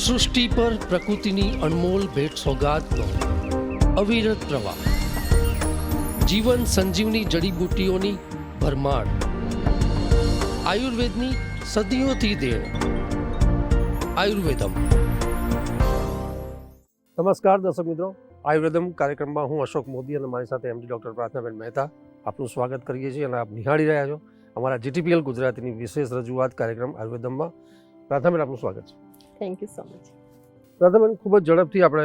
સૃષ્ટિ પર પ્રકૃતિની અનમોલ ભેટ સોગાદનો અવિરત પ્રવાહ, જીવન સંજીવની જડીબુટ્ટીઓની ભરમાર, આયુર્વેદની સદીઓથી દેણ. આયુર્વેદમ. નમસ્કાર દર્શક મિત્રો, આયુર્વેદમ કાર્યક્રમમાં હું અશોક મોદી અને મારી સાથે એમડી ડૉક્ટર પ્રાર્થનાબેન મહેતા આપનું સ્વાગત કરીએ છીએ અને આપ નિહાળી રહ્યા છો અમારા જીટીપીએલ ગુજરાતીની વિશેષ રજૂઆત કાર્યક્રમ આયુર્વેદમમાં. પ્રાર્થનાબેન, આપનું સ્વાગત છે. Thank you so much. પ્રાર્થનાબેન, ખૂબ જ ઝડપથી આપણે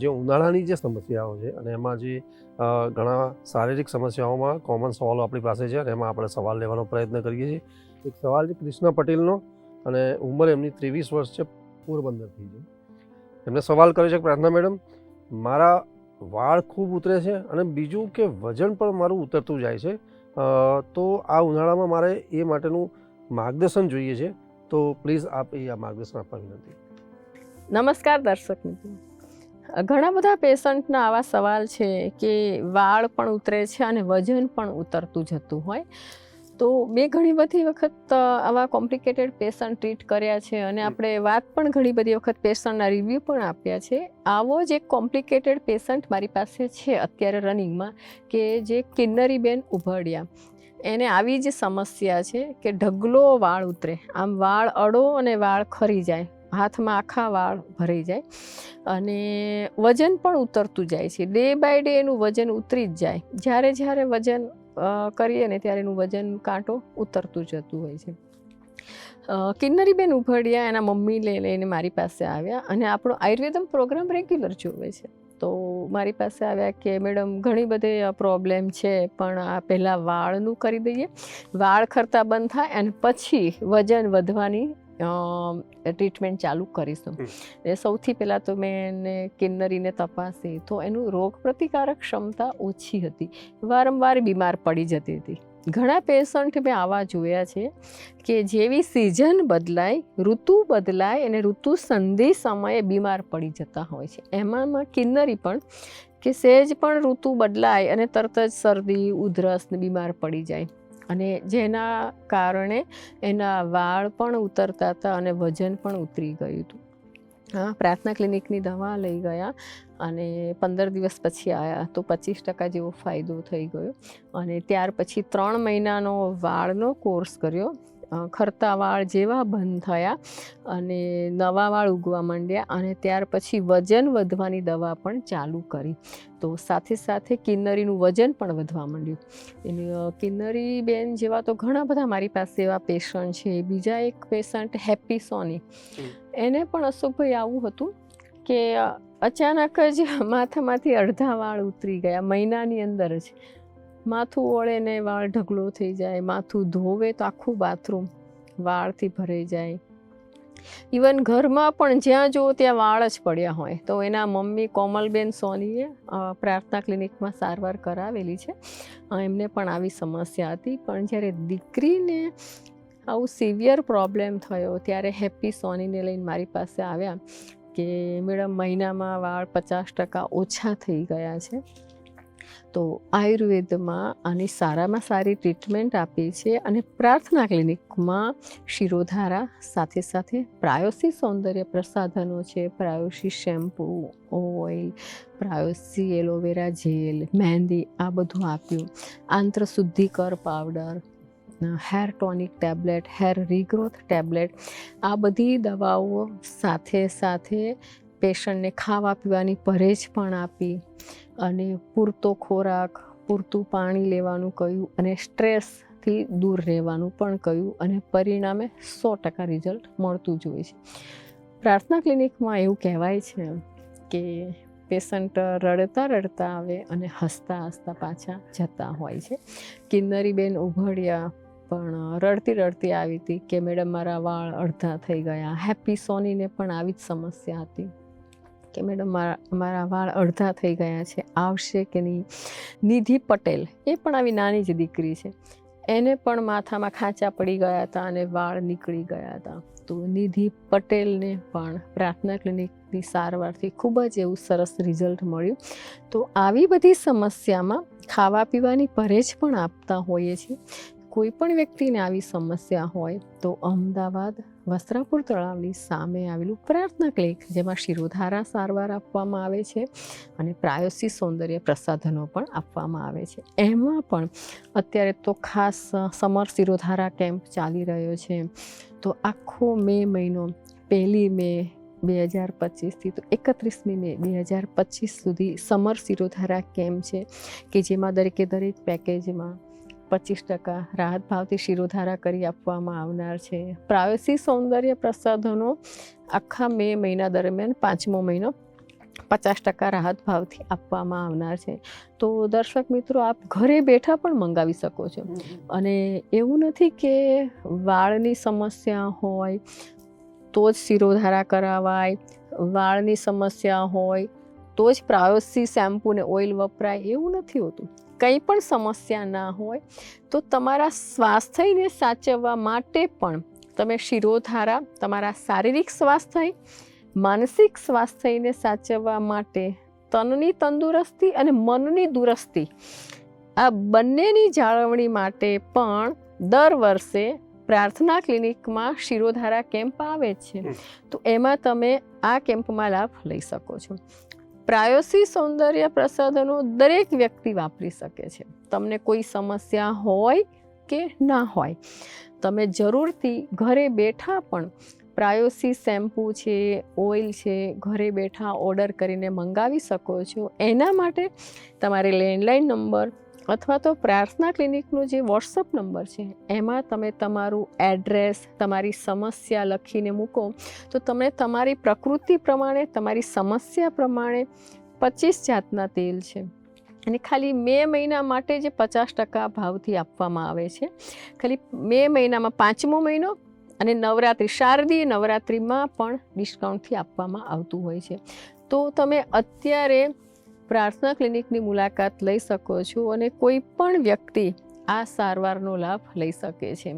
જે ઉનાળાની જે સમસ્યાઓ છે અને એમાં જે ઘણા શારીરિક સમસ્યાઓમાં કોમન સવાલો આપણી પાસે છે અને એમાં આપણે સવાલ લેવાનો પ્રયત્ન કરીએ છીએ. એક સવાલ છે કૃષ્ણા પટેલનો અને ઉંમર એમની 23 વર્ષ છે, પોરબંદરથી છે. એમને સવાલ કર્યો છે કે પ્રાર્થના મેડમ, મારા વાળ ખૂબ ઉતરે છે અને બીજું કે વજન પણ મારું ઉતરતું જાય છે, તો આ ઉનાળામાં મારે એ માટેનું માર્ગદર્શન જોઈએ છે, તો પ્લીઝ આપ એ આ માર્ગદર્શન આપવા વિનંતી. નમસ્કાર દર્શક મિત્રો. ઘણા બધા પેશન્ટના આવા સવાલ છે કે વાળ પણ ઉતરે છે અને વજન પણ ઉતરતું જતું હોય. તો મેં ઘણી બધી વખત આવા કોમ્પ્લિકેટેડ પેશન્ટ ટ્રીટ કર્યા છે અને આપણે વાત પણ ઘણી બધી વખત પેશન્ટના રિવ્યૂ પણ આપ્યા છે. આવો જ એક કોમ્પ્લિકેટેડ પેશન્ટ મારી પાસે છે અત્યારે રનિંગમાં, કે જે કિન્નરીબેન ઉભડિયા. એને આવી જ સમસ્યા છે કે ઢગલો વાળ ઉતરે, આમ વાળ અડો અને વાળ ખરી જાય, હાથમાં આખા વાળ ભરાઈ જાય અને વજન પણ ઉતરતું જાય છે. ડે બાય ડે એનું વજન ઉતરી જ જાય. જ્યારે વજન કરીએ ને ત્યારે એનું વજન કાંટો ઉતરતું જતું હોય છે. કિન્નરીબેન ઉભડિયા એના મમ્મી લઈને મારી પાસે આવ્યા અને આપણો આયુર્વેદમ પ્રોગ્રામ રેગ્યુલર જોવે છે. તો મારી પાસે આવ્યા કે મેડમ ઘણી બધી પ્રોબ્લેમ છે, પણ આ પહેલાં વાળનું કરી દઈએ, વાળ ખરતા બંધ થાય અને પછી વજન વધવાની ટ્રીટમેન્ટ ચાલુ કરીશું. એ સૌથી પહેલાં તો મેં એને કિન્નરીને તપાસી તો એનું રોગ પ્રતિકારક ક્ષમતા ઓછી હતી, વારંવાર બીમાર પડી જતી હતી. ઘણા પેશન્ટ મેં આવા જોયા છે કે જેવી સિઝન બદલાય, ઋતુ બદલાય અને ઋતુ સંધિ સમયે બીમાર પડી જતા હોય છે. એમાં કિન્નરી પણ કે સહેજ પણ ઋતુ બદલાય અને તરત જ શરદી, ઉધરસ ને બીમાર પડી જાય અને જેના કારણે એના વાળ પણ ઉતરતા હતા અને વજન પણ ઉતરી ગયું હતું. હા, પ્રાર્થના ક્લિનિકની દવા લઈ ગયા અને 15 દિવસ પછી આવ્યા તો 25% જેવો ફાયદો થઈ ગયો અને ત્યાર પછી 3 મહિનાનો વાળનો કોર્સ કર્યો. ખરતા વાળ જેવા બંધ થયા અને નવા વાળ ઉગવા માંડ્યા અને ત્યાર પછી વજન વધવાની દવા પણ ચાલુ કરી. તો સાથે સાથે કિન્નરીનું વજન પણ વધવા માંડ્યું. એની કિન્નરી બેન જેવા તો ઘણા બધા મારી પાસે એવા પેશન્ટ છે. બીજા એક પેશન્ટ હેપી સોની, એને પણ અશોકભાઈ આવું હતું કે અચાનક જ માથામાંથી અડધા વાળ ઉતરી ગયા, મહિનાની અંદર જ. માથું ઓળે ને વાળ ઢગલો થઈ જાય, માથું ધોવે તો આખું બાથરૂમ વાળથી ભરાઈ જાય. ઇવન ઘરમાં પણ જ્યાં જુઓ ત્યાં વાળ જ પડ્યા હોય. તો એના મમ્મી કોમલબેન સોનીએ પ્રાર્થના ક્લિનિકમાં સારવાર કરાવેલી છે. એમને પણ આવી સમસ્યા હતી, પણ જ્યારે દીકરીને આવું સિવિયર પ્રોબ્લેમ થયો ત્યારે હેપી સોનીને લઈને મારી પાસે આવ્યા કે મેડમ મહિનામાં વાળ 50% ઓછા થઈ ગયા છે. તો આયુર્વેદમાં આની સારામાં સારી ટ્રીટમેન્ટ આપી છે અને પ્રાર્થના ક્લિનિકમાં શિરોધારા સાથે સાથે પ્રાયોસી સૌંદર્ય પ્રસાધનો છે, Prayosi shampoo, oil, Prayosi aloe vera gel, mehndi, આ બધું આપ્યું. આંત્ર શુદ્ધિકર powder, hair tonic tablet, hair regrowth tablet, આ બધી દવાઓ સાથે સાથે પેશન્ટને ખાવા પીવાની પरहेજ પણ આપી અને પૂરતો ખોરાક, પૂરતું પાણી લેવાનું કહ્યું અને સ્ટ્રેસથી દૂર રહેવાનું પણ કહ્યું અને પરિણામે 100% રિઝલ્ટ મળતું જ હોય છે. પ્રાર્થના ક્લિનિકમાં એવું કહેવાય છે કે પેશન્ટ રડતા રડતા આવે અને હસતા હસતા પાછા જતા હોય છે. કિન્નરીબેન ઉભડિયા પણ રડતી રડતી આવી હતી કે મેડમ મારા વાળ અડધા થઈ ગયા. હેપી સોનીને પણ આવી જ સમસ્યા હતી કે મેડમ મારા વાળ અડધા થઈ ગયા છે, આવશે કે નહીં. નિધિ પટેલ, એ પણ આવી નાની જ દીકરી છે, એને પણ માથામાં ખાંચા પડી ગયા હતા અને વાળ નીકળી ગયા હતા. તો નિધિ પટેલને પણ પ્રાર્થના ક્લિનિકની સારવારથી ખૂબ જ એવું સરસ રિઝલ્ટ મળ્યું. તો આવી બધી સમસ્યામાં ખાવા પીવાની પरहेજ પણ આપતા હોઈએ છીએ. કોઈ પણ વ્યક્તિને આવી સમસ્યા હોય તો અમદાવાદ વસ્ત્રાપુર તળાવની સામે આવેલું પ્રાર્થના ક્લિનિક, જેમાં શિરોધારા સારવાર આપવામાં આવે છે અને પ્રાયોસિસ સૌંદર્ય પ્રસાધનો પણ આપવામાં આવે છે. એમાં પણ અત્યારે તો ખાસ સમર શિરોધારા કેમ્પ ચાલી રહ્યો છે. તો આખો મે મહિનો 1 મે 2025થી તો 31 મે 2025 સુધી સમર શિરોધારા કેમ્પ છે કે જેમાં દરેક પેકેજમાં 25% રાહત ભાવથી શિરોધારા કરી આપવામાં આવનાર છે. પ્રાયોસિસ સૌંદર્ય પ્રસાધનો આખા મે મહિના દરમિયાન 5મો મહિનો 50% રાહત ભાવથી આપવામાં આવનાર છે. તો દર્શક મિત્રો, આપ ઘરે બેઠા પણ મંગાવી શકો છો. અને એવું નથી કે વાળની સમસ્યા હોય તો જ શિરોધારા કરાવાય, વાળની સમસ્યા હોય તો જ પ્રાયોસિસ શેમ્પૂ ને ઓઇલ વપરાય, એવું નથી હોતું. કંઈ પણ સમસ્યા ના હોય તો તમારા સ્વાસ્થ્યને સાચવવા માટે પણ તમે શિરોધારા તમારા શારીરિક સ્વાસ્થ્ય, માનસિક સ્વાસ્થ્યને સાચવવા માટે, તનની તંદુરસ્તી અને મનની દુરસ્તી, આ બંનેની જાળવણી માટે પણ દર વર્ષે પ્રાર્થના ક્લિનિકમાં શિરોધારા કેમ્પ આવે છે. તો એમાં તમે આ કેમ્પમાં લાભ લઈ શકો છો. પ્રાયોસિસ સૌંદર્ય પ્રસાધનો દરેક વ્યક્તિ વાપરી શકે છે. તમને કોઈ સમસ્યા હોય કે ના હોય, તમે જરૂરથી ઘરે બેઠા પણ પ્રાયોસિસ શેમ્પૂ છે, ઓઇલ છે, ઘરે બેઠા ઓર્ડર કરીને મંગાવી શકો છો. એના માટે તમારે લેન્ડલાઇન નંબર અથવા તો પ્રાર્થના ક્લિનિકનો જે વોટ્સઅપ નંબર છે એમાં તમે તમારું એડ્રેસ, તમારી સમસ્યા લખીને મૂકો તો તમને તમારી પ્રકૃતિ પ્રમાણે, તમારી સમસ્યા પ્રમાણે 25 જાતના તેલ છે અને ખાલી મે મહિના માટે જે 50% ભાવથી આપવામાં આવે છે. ખાલી મે મહિનામાં 5મો મહિનો અને નવરાત્રિ, શારદીય નવરાત્રિમાં પણ ડિસ્કાઉન્ટથી આપવામાં આવતું હોય છે. તો તમે અત્યારે પ્રાર્થના ક્લિનિકની મુલાકાત લઈ શકો છો અને કોઈ પણ વ્યક્તિ આ સારવારનો લાભ લઈ શકે છે.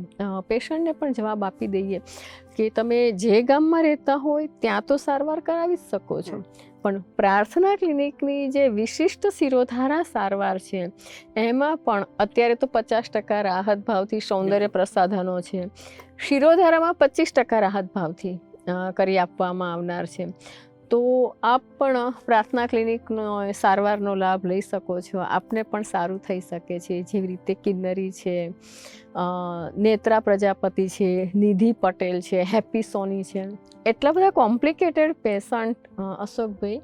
પેશન્ટને પણ જવાબ આપી દઈએ કે તમે જે ગામમાં રહેતા હોય ત્યાં તો સારવાર કરાવી જ શકો છો, પણ પ્રાર્થના ક્લિનિકની જે વિશિષ્ટ શિરોધારા સારવાર છે એમાં પણ અત્યારે તો 50% રાહત ભાવથી સૌંદર્ય પ્રસાધનો છે. શિરોધારામાં 25% રાહત ભાવથી કરી આપવામાં આવનાર છે. તો આપ પણ પ્રાર્થના ક્લિનિકનો સારવારનો લાભ લઈ શકો છો. આપને પણ સારું થઈ શકે છે. જેવી રીતે કિન્નરી છે, નેત્રા પ્રજાપતિ છે, નિધિ પટેલ છે, હેપી સોની છે. એટલા બધા કોમ્પ્લિકેટેડ પેશન્ટ અશોકભાઈ,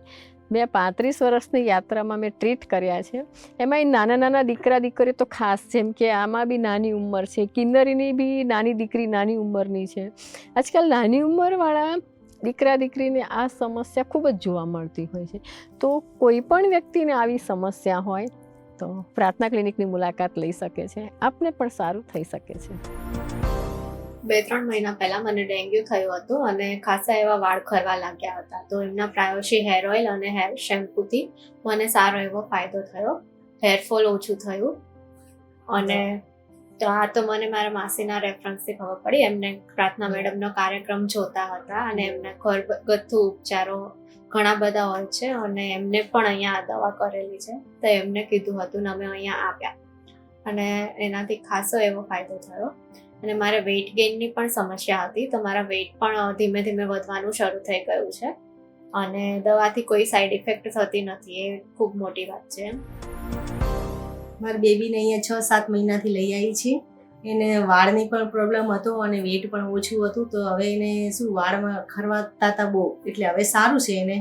મેં 35 વર્ષની યાત્રામાં મેં ટ્રીટ કર્યા છે. એમાં નાના નાના દીકરા દીકરીઓ તો ખાસ, જેમ કે આમાં બી નાની ઉંમર છે, કિન્નરીની બી નાની દીકરી નાની ઉંમરની છે. આજકાલ નાની ઉંમરવાળા દીકરા દીકરીને આ સમસ્યા ખૂબ જ જોવા મળતી હોય છે. તો કોઈ પણ વ્યક્તિને આવી સમસ્યા હોય તો પ્રાર્થના ક્લિનિકની મુલાકાત લઈ શકે છે. આપને પણ સારું થઈ શકે છે. 2-3 મહિના પહેલા મને ડેન્ગ્યુ થયું હતું અને ખાસા એવા વાળ ખરવા લાગ્યા હતા. તો એમના પ્રાયોશી હેર ઓઇલ અને હેર શેમ્પૂથી મને સારો એવો ફાયદો થયો. હેરફોલ ઓછું થયું. અને તો આ તો મને મારા માસીના રેફરન્સથી ખબર પડી. એમને પ્રાર્થના મેડમનો કાર્યક્રમ જોતા હતા અને એમને ઘરગથ્થુ ઉપચારો ઘણા બધા હોય છે અને એમને પણ અહીંયા દવા કરેલી છે. તો એમને કીધું હતું ને અમે અહીંયા આવ્યા અને એનાથી ખાસો એવો ફાયદો થયો. અને મારે વેઇટ ગેઇનની પણ સમસ્યા હતી, તો મારા વેઇટ પણ ધીમે ધીમે વધવાનું શરૂ થઈ ગયું છે અને દવાથી કોઈ સાઈડ ઇફેક્ટ થતી નથી. એ ખૂબ મોટી વાત છે. મારી બેબીને અહીંયા 6-7 મહિનાથી લઈ આવી છે. એને વાળની પણ પ્રોબ્લેમ હતો અને વેઇટ પણ ઓછું હતું. તો હવે એને શું વાળમાં ખરવાતા હતા બહુ, એટલે હવે સારું છે. એને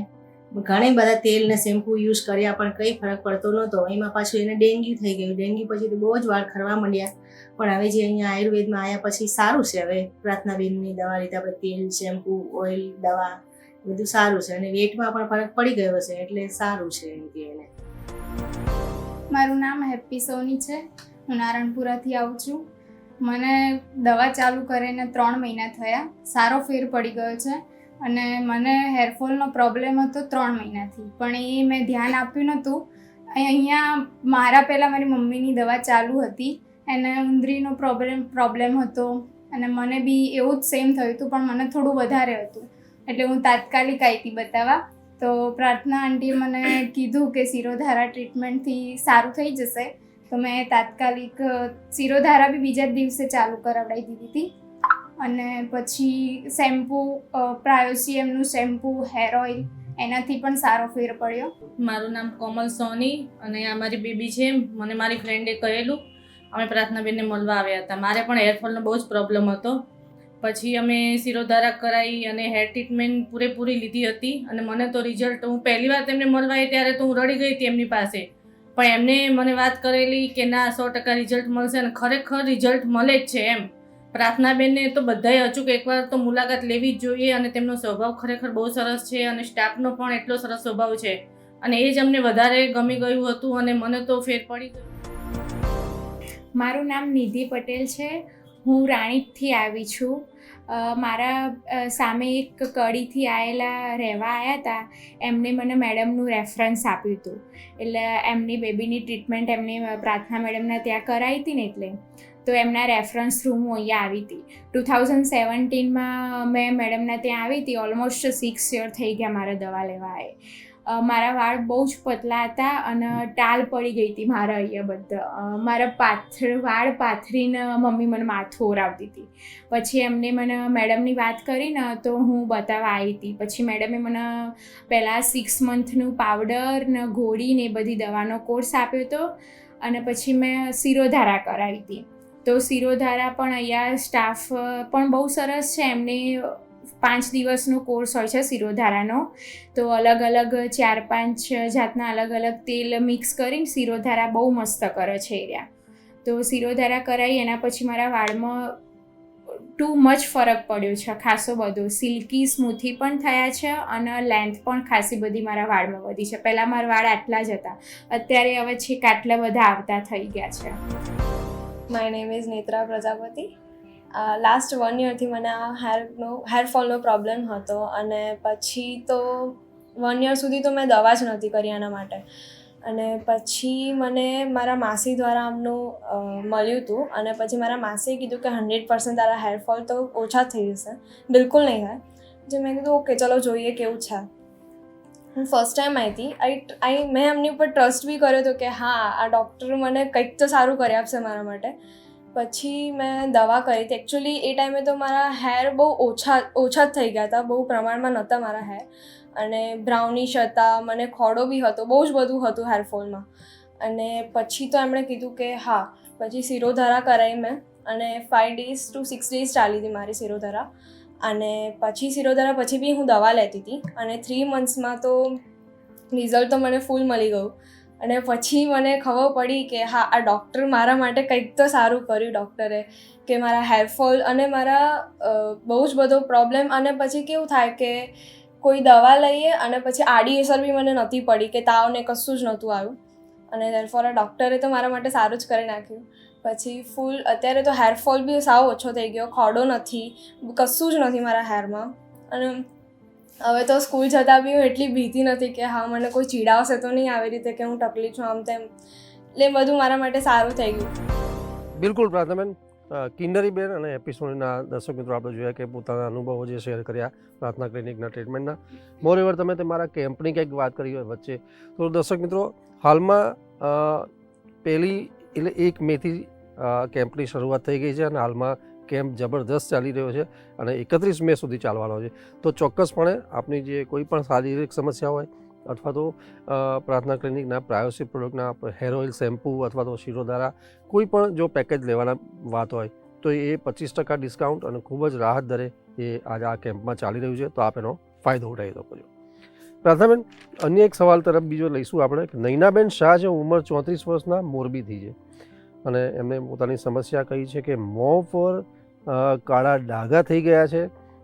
ઘણા બધા તેલ ને શેમ્પૂ યુઝ કર્યા પણ કંઈ ફરક પડતો નહોતો. એમાં પાછું એને ડેન્ગ્યુ થઈ ગયું. ડેન્ગ્યુ પછી તો બહુ જ વાળ ખરવા માંડ્યા. પણ હવે જે અહીંયા આયુર્વેદમાં આવ્યા પછી સારું છે. હવે પ્રાર્થનાબેનની દવા રીતે આપણે તેલ, શેમ્પૂ, ઓઇલ, દવા બધું સારું છે અને વેઇટમાં પણ ફરક પડી ગયો છે, એટલે સારું છે એમ કે એને. મારું નામ હેપી સોની છે. હું નારણપુરાથી આવું છું. મને દવા ચાલુ કરીને 3 મહિના થયા. સારો ફેર પડી ગયો છે અને મને હેરફોલનો પ્રોબ્લેમ હતો 3 મહિનાથી, પણ એ મેં ધ્યાન આપ્યું નહોતું. અહીંયા મારા પહેલાં મારી મમ્મીની દવા ચાલુ હતી, એને ઉંદરીનો પ્રોબ્લેમ હતો અને મને બી એવું જ સેમ થયું હતું, પણ મને થોડું વધારે હતું. એટલે હું તાત્કાલિક આવી હતી બતાવવા. તો પ્રાર્થના આંટીએ મને કીધું કે શિરોધારા ટ્રીટમેન્ટથી સારું થઈ જશે, તો મેં તાત્કાલિક શિરોધારા બી બીજા જ દિવસે ચાલુ કરાવડાવી દીધી હતી. અને પછી શેમ્પૂ પ્રાયોસિયમનું શેમ્પૂ, હેર ઓઇલ, એનાથી પણ સારો ફેર પડ્યો. મારું નામ કોમલ સોની અને આ મારી બેબી છે. મને મારી ફ્રેન્ડે કહેલું, અમે પ્રાર્થનાબેનને મળવા આવ્યા હતા. મારે પણ હેરફોલનો બહુ જ પ્રોબ્લેમ હતો. પછી અમે શિરોધારા કરાવી અને હેર ટ્રીટમેન્ટ પૂરેપૂરી લીધી હતી. અને મને તો રિઝલ્ટ, હું પહેલી વાર તેમને મળવા આવી ત્યારે તો હું રડી ગઈ હતી એમની પાસે. પણ એમને મને વાત કરેલી કે ના 100% રિઝલ્ટ મળશે અને ખરેખર રિઝલ્ટ મળે જ છે એમ. પ્રાર્થનાબેનને તો બધાએ અચૂક એકવાર તો મુલાકાત લેવી જ જોઈએ. અને તેમનો સ્વભાવ ખરેખર બહુ સરસ છે અને સ્ટાફનો પણ એટલો સરસ સ્વભાવ છે અને એ જ અમને વધારે ગમી ગયું હતું અને મને તો ફેર પડી ગયું. મારું નામ નિધિ પટેલ છે. હું રાણીપથી આવી છું. મારા સામે એક કડીથી આવેલા રહેવા આવ્યા હતા. એમને મને મેડમનું રેફરન્સ આપ્યું હતું. એટલે એમની બેબીની ટ્રીટમેન્ટ એમને પ્રાર્થના મેડમના ત્યાં કરાવી હતી ને, એટલે તો એમના રેફરન્સ થ્રુ હું અહીંયા આવી હતી. 2017માં મેં મેડમના ત્યાં આવી હતી. ઓલમોસ્ટ 6 યર થઈ ગયા મારા દવા લેવાએ. મારા વાળ બહુ જ પતલા હતા અને ટાલ પડી ગઈ હતી મારા અહીંયા બધા. મારા વાળ પાથરીને મમ્મી મને માથું ઓરાવતી હતી. પછી એમને મને મેડમની વાત કરીને તો હું બતાવવા આવી હતી. પછી મેડમે મને પહેલાં 6 મંથનું પાવડર ને ગોળી ને એ બધી દવાનો કોર્સ આપ્યો હતો. અને પછી મેં શિરોધારા કરાવી હતી. તો શિરોધારા પણ અહીંયા સ્ટાફ પણ બહુ સરસ છે. એમને 5 દિવસનો કોર્સ હોય છે શિરોધારાનો. તો અલગ અલગ 4-5 જાતના અલગ અલગ તેલ મિક્સ કરીને શિરોધારા બહુ મસ્ત કરે છે એરિયા. તો શિરોધારા કરાવી એના પછી મારા વાળમાં ટુ મચ ફરક પડ્યો છે, ખાસો બધો. સિલ્કી સ્મૂથી પણ થયા છે અને લેન્થ પણ ખાસી બધી મારા વાળમાં વધી છે. પહેલાં મારા વાળ આટલા જ હતા, અત્યારે હવે છેક આટલા બધા આવતા થઈ ગયા છે. My name is Netra Prajapati. Last 1 યરથી મને આ હેરફોલનો પ્રોબ્લેમ હતો અને પછી તો 1 યર સુધી તો મેં દવા જ નહોતી કરી આના માટે. અને પછી મને મારા માસી દ્વારા આમનું મળ્યું હતું અને પછી મારા માસીએ કીધું કે 100% તારા હેરફોલ તો ઓછા થઈ જશે, બિલકુલ નહીં થાય. જે મેં કીધું ઓકે ચલો જોઈએ કેવું છે. હું ફર્સ્ટ ટાઈમ આવી હતી. મેં એમની ઉપર ટ્રસ્ટ બી કર્યો હતો કે હા આ ડૉક્ટર મને કંઈક તો સારું કરી આપશે મારા માટે. પછી મેં દવા કરી હતી. એકચ્યુઅલી એ ટાઈમે તો મારા હેર બહુ ઓછા જ થઈ ગયા હતા, બહુ પ્રમાણમાં નહોતા મારા હેર અને બ્રાઉનિશ હતા, મને ખોડો બી હતો, બહુ જ બધું હતું હેરફોલમાં. અને પછી તો એમણે કીધું કે હા, પછી શિરોધારા કરાવી મેં અને 5 days to 6 days ચાલી હતી મારી શિરોધારા. અને પછી શિરોધારા પછી બી હું દવા લેતી હતી અને 3 monthsમાં તો રિઝલ્ટ તો મને ફૂલ મળી ગયું. અને પછી મને ખબર પડી કે હા આ ડૉક્ટર મારા માટે કંઈક તો સારું કર્યું ડૉક્ટરે, કે મારા હેરફોલ અને મારા બહુ જ બધો પ્રોબ્લેમ. અને પછી કેવું થાય કે કોઈ દવા લઈએ અને પછી આડી અસર બી મને નહોતી પડી, કે તાવને કશું જ નહોતું આવ્યું. અને ધેરફોર આ ડૉક્ટરે તો મારા માટે સારું જ કરી નાખ્યું. પછી ફૂલ અત્યારે તો હેરફોલ બી સાવ ઓછો થઈ ગયો, ખોડો નથી, કશું જ નથી મારા હેરમાં. અને હવે તો સ્કૂલ જતાં બી હું એટલી ભીતી નથી કે હા મને કોઈ ચીડાવશે તો નહીં આવી રીતે કે હું ટકલી છું આમ તેમ. એટલે બધું મારા માટે સારું થઈ ગયું. બિલકુલ પ્રાર્થનાબેન, કિન્નરીબેન અને હેપી સોનીના દર્શક મિત્રો આપણે જોયા કે પોતાના અનુભવો જે શેર કર્યા પ્રાર્થના ક્લિનિકના ટ્રીટમેન્ટના. મોરેવર તમે તમારા કેમ્પની કંઈક વાત કરી હોય વચ્ચે, તો દર્શક મિત્રો હાલમાં પહેલી એટલે 1 મેથી કેમ્પની શરૂઆત થઈ ગઈ છે અને હાલમાં કેમ્પ જબરદસ્ત ચાલી રહ્યો છે અને 31 મે સુધી ચાલવાનો છે. તો ચોક્કસપણે આપની જે કોઈ પણ શારીરિક સમસ્યા હોય અથવા તો પ્રાર્થના ક્લિનિકના પ્રાયોસિક પ્રોડક્ટના હેર ઓઇલ, શેમ્પૂ અથવા તો શિરોધારા કોઈ પણ જો પેકેજ લેવાના વાત હોય તો એ 25% ડિસ્કાઉન્ટ અને ખૂબ જ રાહત દરે એ આજે આ કેમ્પમાં ચાલી રહ્યું છે. તો આપ એનો ફાયદો ઉઠાવી શકો છો. પ્રાર્થનાબેન, અન્ય એક સવાલ તરફ બીજો લઈશું આપણે. નૈનાબેન શાહ છે, ઉંમર 34 વર્ષના, મોરબીથી છે અને એમને પોતાની સમસ્યા કહી છે કે મોં પર કાળા ડાઘા થઈ ગયા છે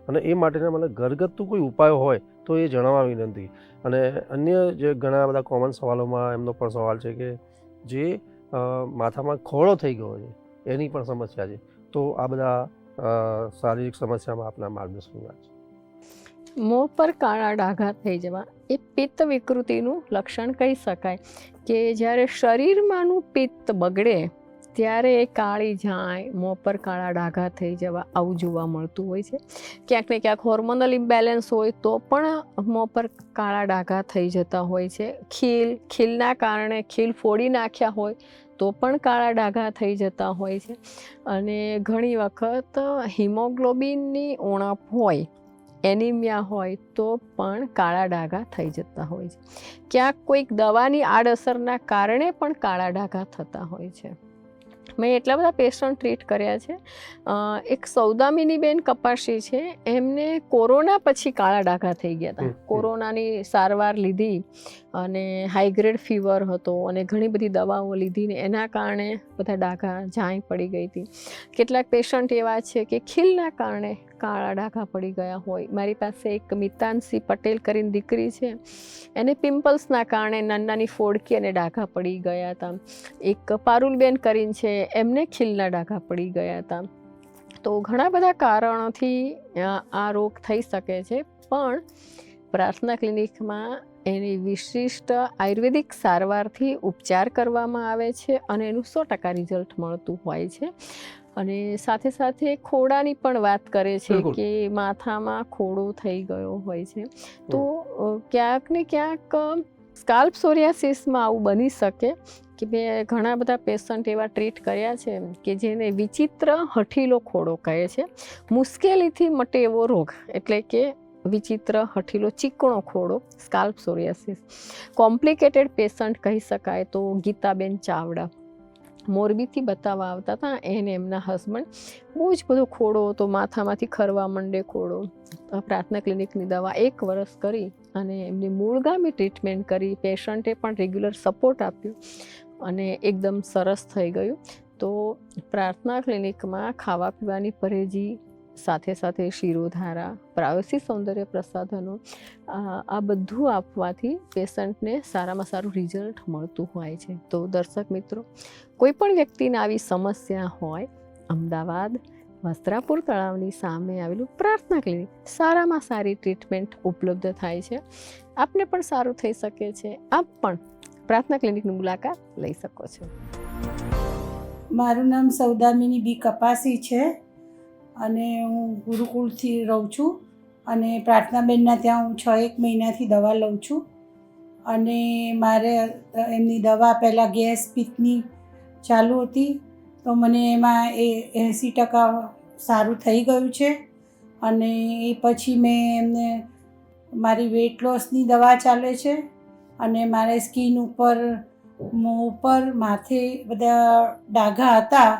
અને એ માટેના મને ઘરગથ્થુ કોઈ ઉપાય હોય તો એ જણાવવા વિનંતી. અને અન્ય જે ઘણા બધા કોમન સવાલોમાં એમનો પણ સવાલ છે કે જે માથામાં ખોળો થઈ ગયો છે એની પણ સમસ્યા છે. તો આ બધા શારીરિક સમસ્યામાં આપના માર્ગદર્શન છે. મોં પર કાળા ડાઘા થઈ જવા એ પિત્ત વિકૃતિનું લક્ષણ કહી શકાય. કે જ્યારે શરીરમાંનું પિત્ત બગડે ત્યારે એ કાળી જાય, મોં પર કાળા ડાઘા થઈ જવા આવું જોવા મળતું હોય છે. ક્યાંક ને ક્યાંક હોર્મોનલ ઇમ્બેલેન્સ હોય તો પણ મોં પર કાળા ડાઘા થઈ જતા હોય છે. ખીલના કારણે ખીલ ફોડી નાખ્યા હોય તો પણ કાળા ડાઘા થઈ જતા હોય છે. અને ઘણી વખત હિમોગ્લોબિનની ઉણપ હોય, એનિમિયા હોય તો પણ કાળા ડાઘા થઈ જતા હોય છે. ક્યાંક કોઈક દવાની આડઅસરના કારણે પણ કાળા ડાઘા થતા હોય છે. મેં એટલા બધા પેશન્ટ ટ્રીટ કર્યા છે. એક સૌદામિનીબેન કપાસી છે, એમને કોરોના પછી કાળા ડાઘા થઈ ગયા હતા. કોરોનાની સારવાર લીધી અને હાઈગ્રેડ ફીવર હતો અને ઘણી બધી દવાઓ લીધી ને એના કારણે બધા ડાઘા ઝાંય પડી ગઈ હતી. કેટલાક પેશન્ટ એવા છે કે ખીલના કારણે કાળા ડાઘા પડી ગયા હોય. મારી પાસે એક મિતાનસી પટેલ કરીને દીકરી છે, એને પિમ્પલ્સના કારણે નાની ફોડકી અને ડાઘા પડી ગયા હતા. એક પારુલબેન કરીને છે, એમને ખીલના ડાઘા પડી ગયા હતા. તો ઘણા બધા કારણોથી આ રોગ થઈ શકે છે, પણ પ્રાર્થના ક્લિનિકમાં એની વિશિષ્ટ આયુર્વેદિક સારવારથી ઉપચાર કરવામાં આવે છે અને એનું 100% રિઝલ્ટ મળતું હોય છે. અને સાથે સાથે ખોડાની પણ વાત કરે છે કે માથામાં ખોડો થઈ ગયો હોય છે. તો ક્યાંક ને ક્યાંક સ્કાલ્પ સોરિયાસિસમાં આવું બની શકે કે મેં ઘણા બધા પેશન્ટ એવા ટ્રીટ કર્યા છે કે જેને વિચિત્ર હઠીલો ખોડો કહે છે. મુશ્કેલીથી મટે એવો રોગ, એટલે કે વિચિત્ર હઠીલો ચીકણો ખોડો, સ્કાલ્પ સોરિયાસિસ. કોમ્પ્લિકેટેડ પેશન્ટ કહી શકાય તો ગીતાબેન ચાવડા મોરબીથી બતાવવા આવતા હતા. એને એમના હસબન્ડ બહુ જ બધો ખોડો હતો, માથામાંથી ખરવા માંડે ખોડો. પ્રાર્થના ક્લિનિકની દવા 1 વર્ષ કરી અને એમની મૂળગામી ટ્રીટમેન્ટ કરી. પેશન્ટે પણ રેગ્યુલર સપોર્ટ આપ્યો અને એકદમ સરસ થઈ ગયું. તો પ્રાર્થના ક્લિનિકમાં ખાવા પીવાની પરેજી સાથે સાથે શિરોધારા, પ્રાયોસિક સૌંદર્ય પ્રસાધનો, આ બધું આપવાથી પેશન્ટને સારામાં સારું રિઝલ્ટ મળતું હોય છે. તો દર્શક મિત્રો, કોઈ પણ વ્યક્તિને આવી સમસ્યા હોય, અમદાવાદ વસ્ત્રાપુર તળાવની સામે આવેલું પ્રાર્થના ક્લિનિક, સારામાં સારી ટ્રીટમેન્ટ ઉપલબ્ધ થાય છે. આપને પણ સારું થઈ શકે છે. આપ પણ પ્રાર્થના ક્લિનિકની મુલાકાત લઈ શકો છો. મારું નામ સૌદામિની બી કપાસી છે અને હું ગુરુકુળથી રહું છું અને પ્રાર્થનાબેનના ત્યાં હું 6-1 મહિનાથી દવા લઉં છું. અને મારે એમની દવા પહેલાં ગેસ પિત્તની ચાલુ હતી, તો મને એમાં 80% સારું થઈ ગયું છે. અને એ પછી મેં એમને મારી વેઇટ લોસની દવા ચાલે છે અને મારે સ્કિન ઉપર, મોં ઉપર, માથે બધા ડાઘા હતા,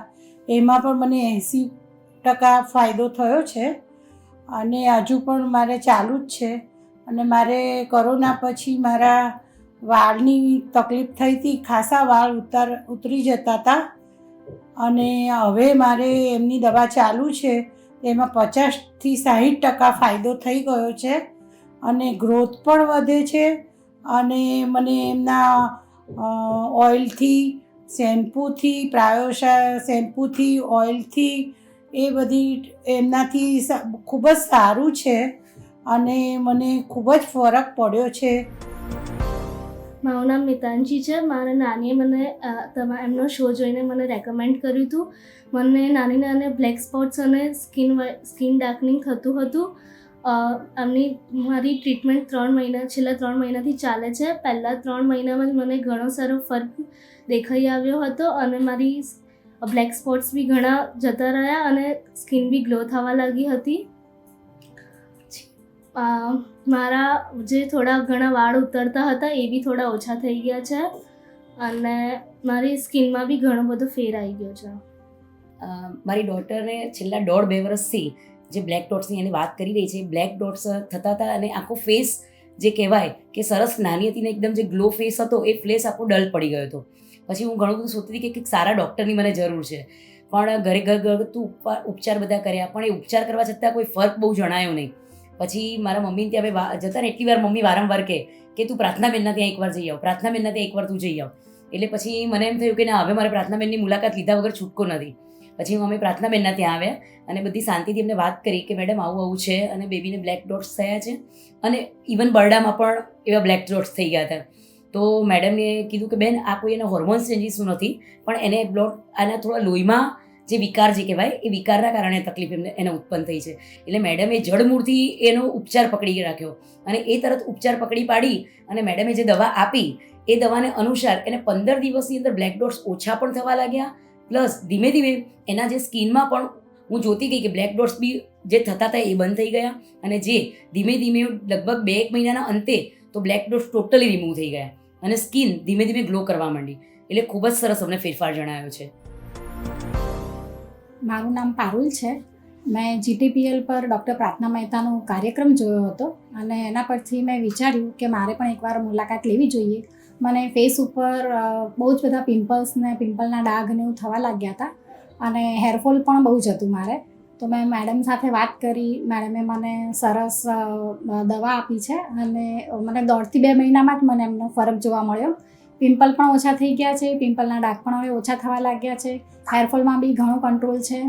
એમાં પણ મને 80% ફાયદો થયો છે. અને હજુ પણ મારે ચાલુ જ છે. અને મારે કોરોના પછી મારા વાળની તકલીફ થઈ હતી, ખાસા વાળ ઉતરી જતા હતા. અને હવે મારે એમની દવા ચાલુ છે, એમાં 50% થી 60% ફાયદો થઈ ગયો છે અને ગ્રોથ પણ વધે છે. અને મને એમના ઓઇલથી, શેમ્પૂથી, પ્રાયોશા શેમ્પૂથી, ઓઇલથી, એ બધી એમનાથી ખૂબ જ સારું છે અને મને ખૂબ જ ફરક પડ્યો છે. મારું નામ મિતાંજી છે. મારા નાનીએ મને એમનો શો જોઈને મને રેકમેન્ડ કર્યું હતું. મને નાની બ્લેક સ્પોટ્સ અને સ્કિન ડાર્કનિંગ થતું હતું. મારી ટ્રીટમેન્ટ છેલ્લા 3 મહિનાથી ચાલે છે. પહેલાં 3 મહિનામાં જ મને ઘણો સારો ફરક દેખાઈ આવ્યો હતો અને મારી બ્લેક સ્પોટ્સ બી ઘણા જતા રહ્યા અને સ્કિન બી ગ્લો થવા લાગી હતી. મારા જે થોડા ઘણા વાળ ઉતરતા હતા એ બી થોડા ઓછા થઈ ગયા છે અને મારી સ્કિનમાં બી ઘણો બધો ફેર આવી ગયો છે. મારી ડોટરને છેલ્લા 1.5-2 વર્ષથી જે બ્લેક ડોટ્સની એની વાત કરી રહી છે, બ્લેક ડોટ્સ થતા હતા અને આખો ફેસ જે કહેવાય કે સરસ નાની હતી ને એકદમ જે ગ્લો ફેસ હતો, એ ફેસ આખો ડલ પડી ગયો હતો. પછી હું ઘણું બધું સોચતી હતી કે કંઈક સારા ડૉક્ટરની મને જરૂર છે, પણ ઘરગથ્થુ ઉપચાર બધા કર્યા, પણ એ ઉપચાર કરવા છતાં કોઈ ફરક બહુ જણાયો નહીં. પછી મારા મમ્મીને ત્યાં અમે જતા ને એટલી વાર મમ્મી વારંવાર કે તું પ્રાર્થનાબેનના ત્યાં એકવાર જઈ આવ, પ્રાર્થનાબેનના ત્યાં એકવાર તું જઈ આવ. એટલે પછી મને એમ થયું કે ના, હવે મારે પ્રાર્થનાબેનની મુલાકાત લીધા વગર છૂટકો નથી. પછી અમે પ્રાર્થનાબેનના ત્યાં આવ્યા અને બધી શાંતિથી એમને વાત કરી કે મેડમ આવું છે અને બેબીને બ્લેક ડોટ્સ થયા છે અને ઇવન બરડામાં પણ એવા બ્લેક ડોટ્સ થઈ ગયા હતા. તો મેડમને કીધું કે બેન, આ કોઈ એના હોર્મોન્સ ચેન્જીસનું નથી, પણ એને આના થોડા લોહીમાં જે વિકાર જે કહેવાય એ વિકારના કારણે તકલીફ એને ઉત્પન્ન થઈ છે. એટલે મેડમે જડમૂળથી એનો ઉપચાર પકડી રાખ્યો અને એ તરત ઉપચાર પકડી પાડી અને મેડમે જે દવા આપી એ દવાને અનુસાર એને 15 દિવસની અંદર બ્લેક ડોટ્સ ઓછા પણ થવા લાગ્યા, પ્લસ ધીમે ધીમે એના જે સ્કિનમાં પણ હું જોતી ગઈ કે બ્લેક ડોટ્સ બી જે થતા હતા એ બંધ થઈ ગયા અને જે ધીમે ધીમે લગભગ 2-1 મહિનાના અંતે તો બ્લેક ડોટ્સ ટોટલી રિમૂવ થઈ ગયા અને સ્કિન ધીમે ધીમે ગ્લો કરવા માંડી. એટલે ખૂબ જ સરસ અમને ફેરફાર જણાયો છે. મારું નામ પારુલ છે. મેં GTPL પર ડૉક્ટર પ્રાર્થના મહેતાનો કાર્યક્રમ જોયો હતો અને એના પરથી મેં વિચાર્યું કે મારે પણ એકવાર મુલાકાત લેવી જોઈએ. મને ફેસ ઉપર બહુ જ બધા પિમ્પલ્સ ને પિમ્પલના ડાઘ ને એવું થવા લાગ્યા હતા અને હેરફોલ પણ બહુ જ હતું મારે. તો મેં મેડમ સાથે વાત કરી, મેડમે મને સરસ દવા આપી છે અને મને 1.5 થી 2 મહિનામાં જ મને એમનો ફરક જોવા મળ્યો. પિમ્પલ પણ ઓછા થઈ ગયા છે, પિમ્પલના ડાઘ પણ હવે ઓછા થવા લાગ્યા છે, હેરફોલમાં બી ઘણો કંટ્રોલ છે.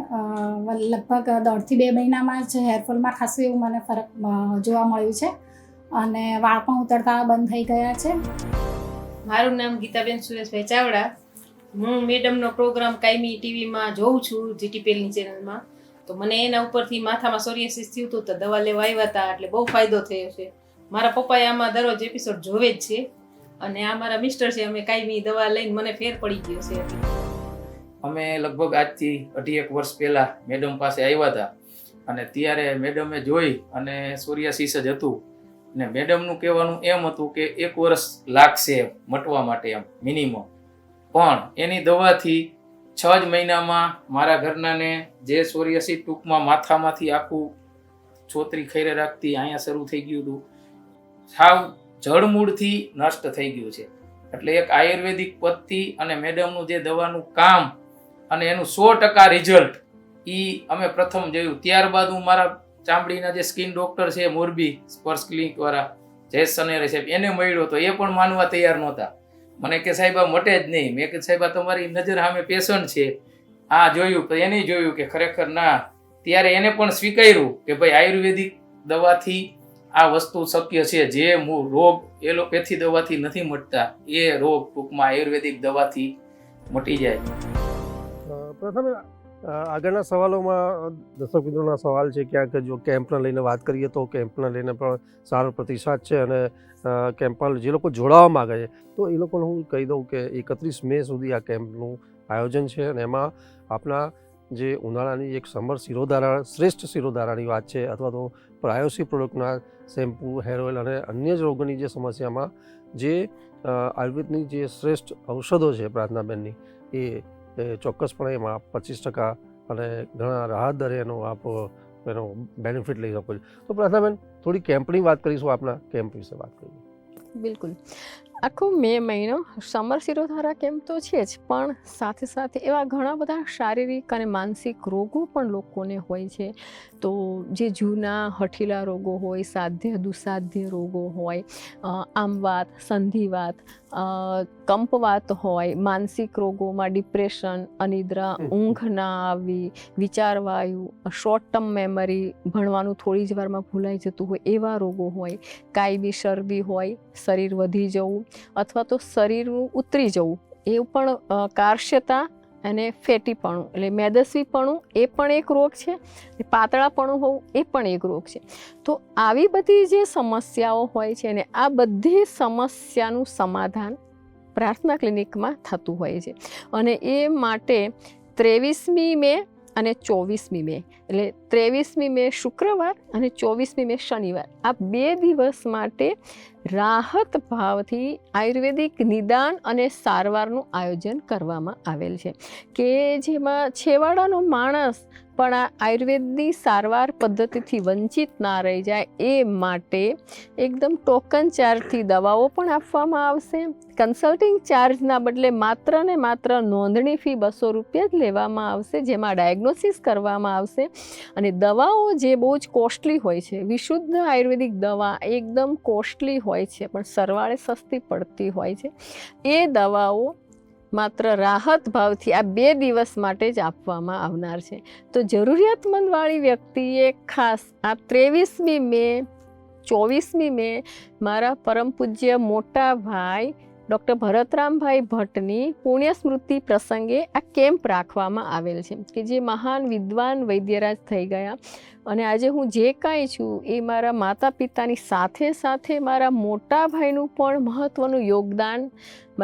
લગભગ 1.5 થી 2 મહિનામાં જ હેરફોલમાં ખાસું એવું મને ફરક જોવા મળ્યું છે અને વાળ પણ ઉતરતા બંધ થઈ ગયા છે. મારું નામ ગીતાબેન સુરેશભાઈ ચાવડા. હું મેડમનો પ્રોગ્રામ કાયમી ટીવીમાં જોઉં છું, GTPLની ચેનલમાં. તો મને એના ઉપરથી માથામાં સોરિયાસિસ થયું હતું તો દવા લેવા આવ્યા હતા, એટલે બહુ ફાયદો થયો છે. મારા પપ્પાએ આમાં દરરોજ એપિસોડ જોવે જ છે અને આ મારા મિસ્ટર છે. અમે કાયમી દવા લઈને મને ફેર પડી ગયો છે. અમે લગભગ આજથી 1.5 વર્ષ પહેલાં મેડમ પાસે આવ્યા હતા અને ત્યારે મેડમે જોઈ અને સોરિયાસિસ જ હતું અને મેડમનું કહેવાનું એમ હતું કે 1 વર્ષ લાગશે મટવા માટે એમ મિનિમમ, પણ એની દવાથી 6 જ મહિનામાં મારા ઘરનાને જે સોરિયાસિસ ટૂંકમાં માથામાંથી આખું છોતરી ખૈરે રાખતી અહીંયા શરૂ થઈ ગયું હતું, સાવ જડમૂળથી નષ્ટ થઈ ગયું છે. એટલે એક આયુર્વેદિક પદ્ધતિ અને મેડમનું જે દવાનું કામ અને એનું 100% રિઝલ્ટ એ અમે પ્રથમ જોયું. ત્યારબાદ હું મારા ચામડીના જે સ્કિન ડૉક્ટર છે મોરબી સ્પર્શ ક્લિનિકવાળા જયેશ સનેરે સાહેબ એને મળ્યો તો એ પણ માનવા તૈયાર નહોતા. મને કે સાહેબ આ મટે જ નહીં. મેં કીધું સાહેબ આ તમારી નજર સામે પેશન્ટ છે, આ જોયું તો એને જોયું કે ખરેખર ના. ત્યારે એને પણ સ્વીકાર્યું કે ભાઈ આયુર્વેદિક દવાથી આ વસ્તુ શક્ય છે. જે રોગ એલોપેથી દવાથી નથી મટતા એ રોગ ટૂંકમાં આયુર્વેદિક દવાથી મટી જાય. પ્રથમ આગળના સવાલોમાં દર્શક મિત્રોના સવાલ છે, ક્યાંક જો કેમ્પને લઈને વાત કરીએ તો કેમ્પને લઈને પણ સારો પ્રતિસાદ છે અને કેમ્પમાં જે લોકો જોડાવા માગે છે તો એ લોકોને હું કહી દઉં કે 31 મે સુધી આ કેમ્પનું આયોજન છે અને એમાં આપણા જે ઉનાળાની એક સમર શિરોધારા, શ્રેષ્ઠ શિરોધારાની વાત છે અથવા તો પ્રાયોસિક પ્રોડક્ટના શેમ્પૂ, હેર ઓઇલ અને અન્ય જ રોગોની જે સમસ્યામાં જે આયુર્વેદની જે શ્રેષ્ઠ ઔષધો છે પ્રાર્થનાબેનની એ ચોક્કસપણે એમાં 25% અને ઘણા રાહત દરે એનો બેનિફિટ લઈ શકો છો. તો પ્રાર્થનાબેન થોડી કેમ્પની વાત કરીશું, આપના કેમ્પ વિશે વાત કરીએ. બિલકુલ. આખો મે મહિનો સમર શિરોધારા કેમ્પ તો છે જ, પણ સાથે સાથે એવા ઘણા બધા શારીરિક અને માનસિક રોગો પણ લોકોને હોય છે. તો જે જૂના હઠીલા રોગો હોય, સાધ્ય દુસાધ્ય રોગો હોય, આમવાત, સંધિવાત, કંપવાત હોય, માનસિક રોગોમાં ડિપ્રેશન, અનિદ્રા, ઊંઘ ના આવી, વિચારવાયુ, શોર્ટ ટર્મ મેમરી, ભણવાનું થોડી જ વારમાં ભૂલાઈ જતું હોય એવા રોગો હોય, કાયમી શરદી હોય, શરીર વધી જવું અથવા તો શરીરનું ઉતરી જવું, એ પણ કાર્શ્યતા અને ફેટીપણું એટલે મેદસ્વીપણું એ પણ એક રોગ છે, પાતળાપણું હોવું એ પણ એક રોગ છે. તો આવી બધી જે સમસ્યાઓ હોય છે ને આ બધી સમસ્યાનું સમાધાન પ્રાર્થના ક્લિનિકમાં થતું હોય છે અને એ માટે 23મી મે અને 24મી મે એટલે 23મી મે શુક્રવાર અને 24મી મે શનિવાર આ 2 દિવસ માટે રાહત ભાવથી આયુર્વેદિક નિદાન અને સારવારનું આયોજન કરવામાં આવેલ છે કે જેમાં છેવાડાનો માણસ પણ આ આયુર્વેદની સારવાર પદ્ધતિથી વંચિત ના રહી જાય એ માટે એકદમ ટોકન ચાર્જથી દવાઓ પણ આપવામાં આવશે. કન્સલ્ટિંગ ચાર્જના બદલે માત્ર ને માત્ર નોંધણી ફી 200 રૂપિયા જ લેવામાં આવશે, જેમાં ડાયગ્નોસિસ કરવામાં આવશે અને દવાઓ જે બહુ જ કોસ્ટલી હોય છે, વિશુદ્ધ આયુર્વેદિક દવા એકદમ કોસ્ટલી હોય છે પણ સરવાળે સસ્તી પડતી હોય છે, એ દવાઓ માત્ર રાહત ભાવથી આ 2 દિવસ માટે જ આપવામાં આવનાર છે. તો જરૂરિયાતમંદવાળી વ્યક્તિએ ખાસ આ 23મી મે 24મી મે મારા પરમ પૂજ્ય મોટા ભાઈ ડૉક્ટર ભરતરામભાઈ ભટ્ટની પુણ્ય સ્મૃતિ પ્રસંગે આ કેમ્પ રાખવામાં આવેલ છે કે જે મહાન વિદ્વાન વૈદ્યરાજ થઈ ગયા અને આજે હું જે કાંઈ છું એ મારા માતા પિતાની સાથે સાથે મારા મોટા ભાઈનું પણ મહત્ત્વનું યોગદાન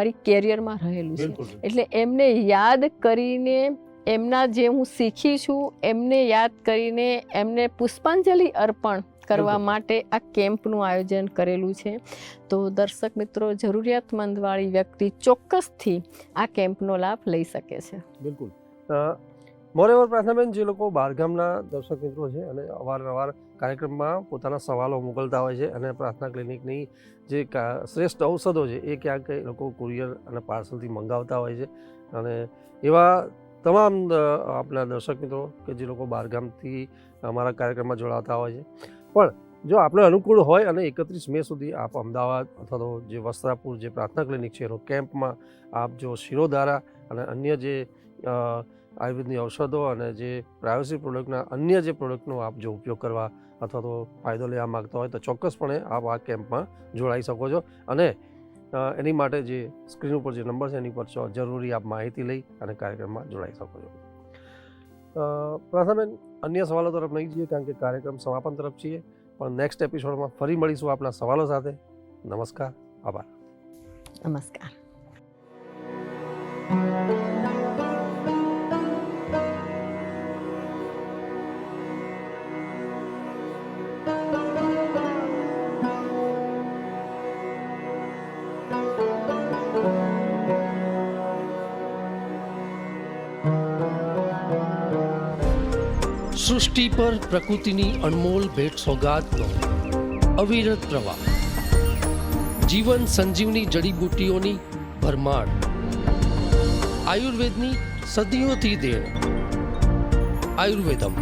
મારી કેરિયરમાં રહેલું છે. એટલે એમને યાદ કરીને એમના જે હું શીખી છું એમને યાદ કરીને એમને પુષ્પાંજલિ અર્પણ કરવા માટે આ કેમ્પનું આયોજન કરેલું છે. તો દર્શક મિત્રો, જરૂરિયાતમંદવાળી વ્યક્તિ ચોક્કસથી આ કેમ્પનો લાભ લઈ શકે છે. બિલકુલ. મોરેવર પ્રાર્થનાબેન, જે લોકો બહારગામના દર્શક મિત્રો છે અને અવારનવાર કાર્યક્રમમાં પોતાના સવાલો મોકલતા હોય છે અને પ્રાર્થના ક્લિનિકની જે શ્રેષ્ઠ ઔષધો છે એ ક્યાંક એ લોકો કુરિયર અને પાર્સલથી મંગાવતા હોય છે અને એવા તમામ આપણા દર્શક મિત્રો કે જે લોકો બહારગામથી અમારા કાર્યક્રમમાં જોડાતા હોય છે, પણ જો આપણે અનુકૂળ હોય અને 31 મે સુધી આપ અમદાવાદ અથવા તો જે વસ્ત્રાપુર જે પ્રાર્થના ક્લિનિક છે એનો કેમ્પમાં આપ જો શિરોધારા અને અન્ય જે આયુર્વેદની ઔષધો અને જે પ્રાયોગિક પ્રોડક્ટના અન્ય જે પ્રોડક્ટનો આપ જો ઉપયોગ કરવા અથવા તો ફાયદો લેવા માગતા હોય તો ચોક્કસપણે આપ આ કેમ્પમાં જોડાઈ શકો છો અને એની માટે જે સ્ક્રીન ઉપર જે નંબર છે એની પર જરૂરી આપ માહિતી લઈ અને કાર્યક્રમમાં જોડાઈ શકો છો. પ્રાર્થનાબેન, અન્ય સવાલો તરફ નહીં જઈએ કારણ કે કાર્યક્રમ સમાપન તરફ છીએ, પણ નેક્સ્ટ એપિસોડમાં ફરી મળીશું આપના સવાલો સાથે. નમસ્કાર, આભાર. નમસ્કાર. સૃષ્ટિ પર પ્રકૃતિની અનમોલ ભેટ સોગાદનો અવિરત પ્રવાહ, જીવન સંજીવની જડીબુટ્ટીઓની ભરમાર, આયુર્વેદની સદીઓથી દેણ. આયુર્વેદમ